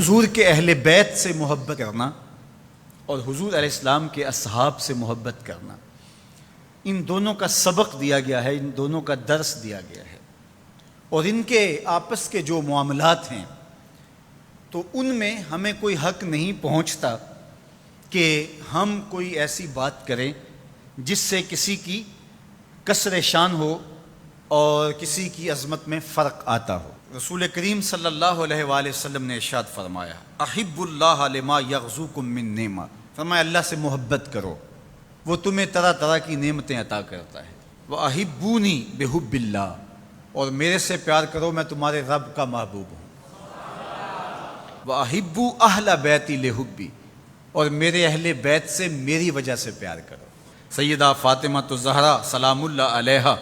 حضور کے اہل بیت سے محبت کرنا اور حضور علیہ السلام کے اصحاب سے محبت کرنا، ان دونوں کا سبق دیا گیا ہے، ان دونوں کا درس دیا گیا ہے، اور ان کے آپس کے جو معاملات ہیں تو ان میں ہمیں کوئی حق نہیں پہنچتا کہ ہم کوئی ایسی بات کریں جس سے کسی کی کسر شان ہو اور کسی کی عظمت میں فرق آتا ہو۔ رسول کریم صلی اللہ علیہ وآلہ وسلم نے ارشاد فرمایا، احب اللہ لما یغزوکم من نعمہ، فرمایا اللہ سے محبت کرو، وہ تمہیں طرح طرح کی نعمتیں عطا کرتا ہے۔ وَأَحِبُّونِي بِحُبِّ اللَّهِ، اور میرے سے پیار کرو، میں تمہارے رب کا محبوب ہوں۔ وَأَحِبُّوا أَهْلَ بَيْتِي لِحُبِّي، اور میرے اہل بیت سے میری وجہ سے پیار کرو۔ سیدہ فاطمہ الزہرا سلام اللہ علیہا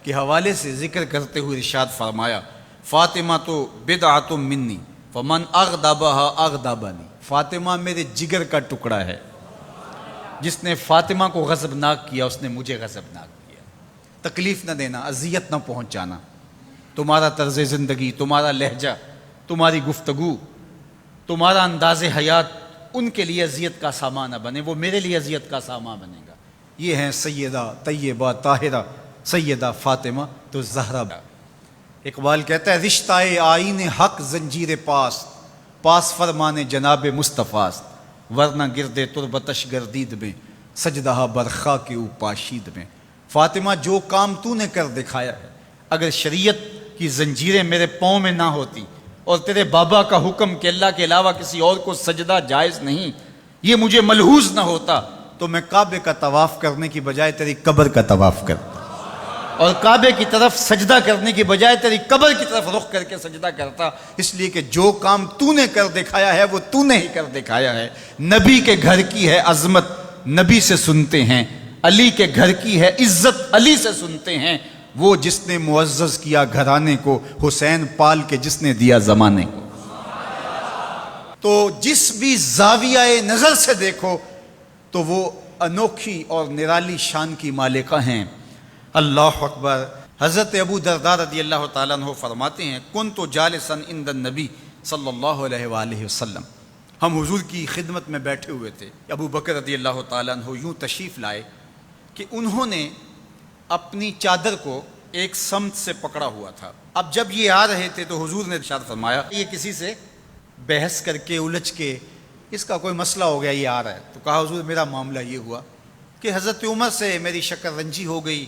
کے حوالے سے ذکر کرتے ہوئے ارشاد فرمایا، فاطمہ تو بدعۃ منی فمن اغضبها اغضبنی، فاطمہ میرے جگر کا ٹکڑا ہے، جس نے فاطمہ کو غضبناک کیا اس نے مجھے غضبناک کیا۔ تکلیف نہ دینا، اذیت نہ پہنچانا، تمہارا طرز زندگی، تمہارا لہجہ، تمہاری گفتگو، تمہارا انداز حیات ان کے لیے اذیت کا سامان نہ بنے، وہ میرے لیے اذیت کا سامان بنے گا۔ یہ ہیں سیدہ طیبہ طاہرہ سیدہ فاطمہ تو زہرا۔ اقبال کہتا ہے، رشتہ آئین حق زنجیر پاس فرمان جناب مصطفیٰ است، ورنہ گرد تربتش گردید میں سجدہ برخا کے اوپاشید میں۔ فاطمہ جو کام تو نے کر دکھایا ہے، اگر شریعت کی زنجیریں میرے پاؤں میں نہ ہوتی اور تیرے بابا کا حکم کہ اللہ کے علاوہ کسی اور کو سجدہ جائز نہیں، یہ مجھے ملحوظ نہ ہوتا تو میں کعبے کا طواف کرنے کی بجائے تیری قبر کا طواف کرتا، اور کعبے کی طرف سجدہ کرنے کی بجائے تیری قبر کی طرف رخ کر کے سجدہ کرتا، اس لیے کہ جو کام تو نے کر دکھایا ہے وہ تو نے ہی کر دکھایا ہے۔ نبی کے گھر کی ہے عظمت، نبی سے سنتے ہیں، علی کے گھر کی ہے عزت، علی سے سنتے ہیں، وہ جس نے معزز کیا گھرانے کو، حسین پال کے جس نے دیا زمانے کو۔ تو جس بھی زاویہ نظر سے دیکھو تو وہ انوکھی اور نرالی شان کی مالکہ ہیں۔ اللہ اکبر۔ حضرت ابو درداء رضی اللہ تعالیٰ عنہ فرماتے ہیں، کنت جالسا عند النبی صلی اللہ علیہ وآلہ وسلم، ہم حضور کی خدمت میں بیٹھے ہوئے تھے، ابو بکر رضی اللہ تعالیٰ عنہ یوں تشریف لائے کہ انہوں نے اپنی چادر کو ایک سمت سے پکڑا ہوا تھا۔ اب جب یہ آ رہے تھے تو حضور نے ارشاد فرمایا، یہ کسی سے بحث کر کے الجھ کے اس کا کوئی مسئلہ ہو گیا، یہ آ رہا ہے، تو کہا حضور میرا معاملہ یہ ہوا کہ حضرت عمر سے میری شکر رنجی ہو گئی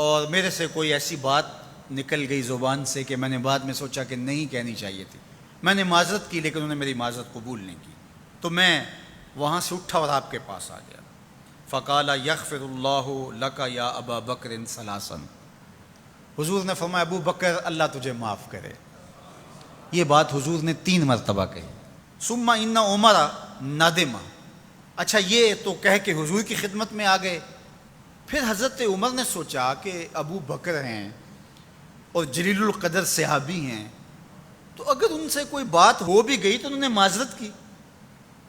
اور میرے سے کوئی ایسی بات نکل گئی زبان سے کہ میں نے بعد میں سوچا کہ نہیں کہنی چاہیے تھی، میں نے معذرت کی لیکن انہوں نے میری معذرت قبول نہیں کی، تو میں وہاں سے اٹھا اور آپ کے پاس آ گیا۔ فقال یغفر اللہ لک یا ابا بکر ثلاثا، حضور نے فرمایا ابو بکر اللہ تجھے معاف کرے، یہ بات حضور نے 3 مرتبہ کہی۔ ثم ان عمر ندم، اچھا یہ تو کہہ کے حضور کی خدمت میں آ گئے، پھر حضرت عمر نے سوچا کہ ابو بکر ہیں اور جلیل القدر صحابی ہیں، تو اگر ان سے کوئی بات ہو بھی گئی تو انہوں نے معذرت کی،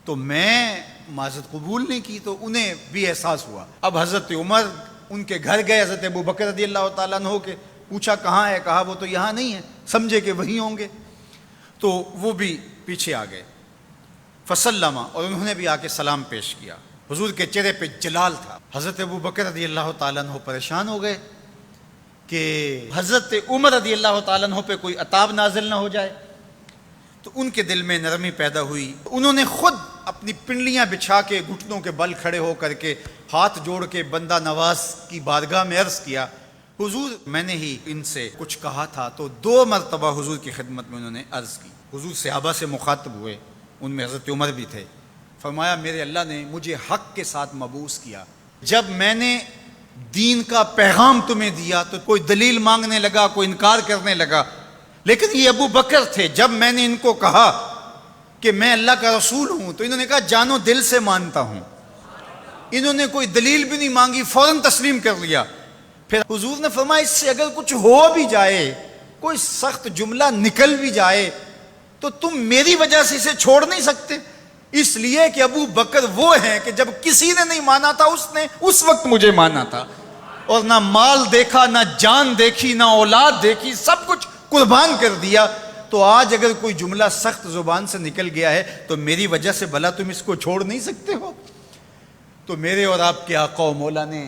تو میں معذرت قبول نہیں کی، تو انہیں بھی احساس ہوا۔ اب حضرت عمر ان کے گھر گئے، حضرت ابو بکر رضی اللہ تعالیٰ عنہ کے پوچھا کہاں ہے، کہا وہ تو یہاں نہیں ہے، سمجھے کہ وہیں ہوں گے، تو وہ بھی پیچھے آ گئے۔ فسلم، اور انہوں نے بھی آ کے سلام پیش کیا، حضور کے چہرے پہ جلال تھا۔ حضرت ابو بکر رضی اللہ تعالیٰ عنہ پریشان ہو گئے کہ حضرت عمر رضی اللہ تعالیٰ عنہ پہ کوئی عذاب نازل نہ ہو جائے، تو ان کے دل میں نرمی پیدا ہوئی، انہوں نے خود اپنی پنڈلیاں بچھا کے گھٹنوں کے بل کھڑے ہو کر کے ہاتھ جوڑ کے بندہ نواز کی بارگاہ میں عرض کیا، حضور میں نے ہی ان سے کچھ کہا تھا، تو 2 مرتبہ حضور کی خدمت میں انہوں نے عرض کی۔ حضور صحابہ سے مخاطب ہوئے، ان میں حضرت عمر بھی تھے، فرمایا میرے اللہ نے مجھے حق کے ساتھ مبعوث کیا، جب میں نے دین کا پیغام تمہیں دیا تو کوئی دلیل مانگنے لگا، کوئی انکار کرنے لگا، لیکن یہ ابو بکر تھے، جب میں نے ان کو کہا کہ میں اللہ کا رسول ہوں تو انہوں نے کہا جانو دل سے مانتا ہوں، انہوں نے کوئی دلیل بھی نہیں مانگی، فوراً تسلیم کر لیا۔ پھر حضور نے فرمایا اس سے اگر کچھ ہو بھی جائے، کوئی سخت جملہ نکل بھی جائے تو تم میری وجہ سے اسے چھوڑ نہیں سکتے، اس لیے کہ ابو بکر وہ ہیں کہ جب کسی نے نہیں مانا تھا اس نے اس وقت مجھے مانا تھا، اور نہ مال دیکھا، نہ جان دیکھی، نہ اولاد دیکھی، سب کچھ قربان کر دیا، تو آج اگر کوئی جملہ سخت زبان سے نکل گیا ہے تو میری وجہ سے بھلا تم اس کو چھوڑ نہیں سکتے ہو؟ تو میرے اور آپ کے آقا و مولا نے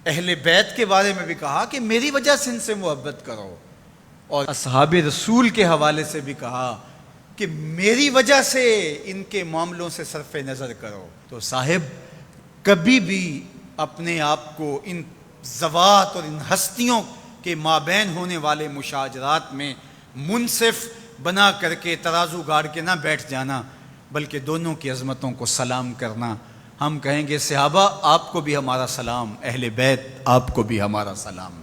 اہل بیت کے بارے میں بھی کہا کہ میری وجہ سے ان سے محبت کرو، اور اصحاب رسول کے حوالے سے بھی کہا کہ میری وجہ سے ان کے معاملوں سے صرف نظر کرو۔ تو صاحب کبھی بھی اپنے آپ کو ان ذوات اور ان ہستیوں کے مابین ہونے والے مشاجرات میں منصف بنا کر کے ترازو گاڑ کے نہ بیٹھ جانا، بلکہ دونوں کی عظمتوں کو سلام کرنا۔ ہم کہیں گے صحابہ آپ کو بھی ہمارا سلام، اہل بیت آپ کو بھی ہمارا سلام۔